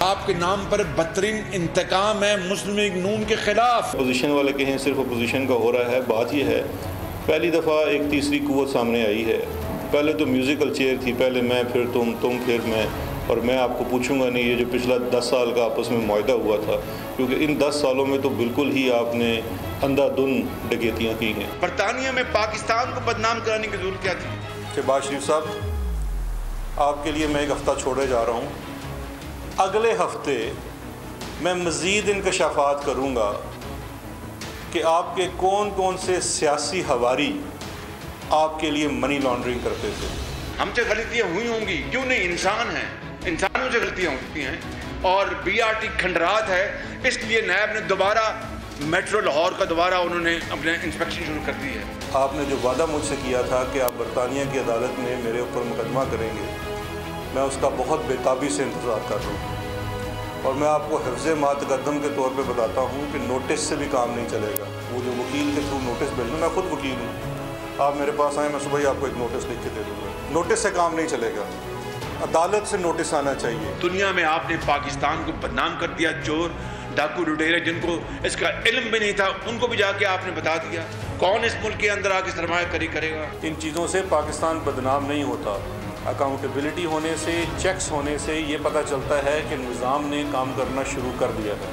आपके नाम पर बदतरीन इंतकाम है मुस्लिम लीग नून के खिलाफ। अपोजिशन वाले कहें सिर्फ अपोजिशन का हो रहा है, बात यह है पहली दफ़ा एक तीसरी कुव्वत सामने आई है। पहले तो म्यूज़िकल चेयर थी, पहले मैं फिर तुम फिर मैं, और मैं आपको पूछूंगा नहीं ये जो पिछला 10 साल का आपस में मुआहदा हुआ था, क्योंकि इन 10 सालों में तो बिल्कुल ही आपने अंधाधुन डकैतियाँ की हैं। बरतानिया में पाकिस्तान को बदनाम कराने की जरूरत क्या थी? शहबाज शरीफ साहब, आपके लिए मैं एक हफ़्ता छोड़े जा रहा हूँ। अगले हफ्ते मैं मज़ीद इंकशाफात करूँगा कि आपके कौन कौन से सियासी हवारी आपके लिए मनी लॉन्ड्रिंग करते थे। हमसे गलतियाँ हुई होंगी, क्यों नहीं, इंसान हैं, इंसानों से गलतियाँ होती हैं, और BRT खंडरात है, इसलिए नायब ने दोबारा मेट्रो लाहौर का दोबारा उन्होंने अपने इंस्पेक्शन शुरू कर दी है। आपने जो वादा मुझसे किया था कि आप बरतानिया की अदालत में मेरे ऊपर मुकदमा करेंगे, मैं उसका बहुत बेताबी से इंतज़ार कर रहा हूँ। और मैं आपको हिफ्ज़ मातकद्दम के तौर पे बताता हूँ कि नोटिस से भी काम नहीं चलेगा। वो जो वकील के थ्रू नोटिस भेजना, मैं खुद वकील हूँ, आप मेरे पास आए, मैं सुबह ही आपको एक नोटिस लिख के दे दूँगा। नोटिस से काम नहीं चलेगा, अदालत से नोटिस आना चाहिए। दुनिया में आपने पाकिस्तान को बदनाम कर दिया, चोर डाकू लुटेरे जिनको इसका इल्म भी नहीं था उनको भी जाके आपने बता दिया। कौन इस मुल्क के अंदर आके सरमायाकारी करेगा? इन चीज़ों से पाकिस्तान बदनाम नहीं होता। अकाउंटेबिलिटी होने से, चेक्स होने से ये पता चलता है कि निज़ाम ने काम करना शुरू कर दिया है।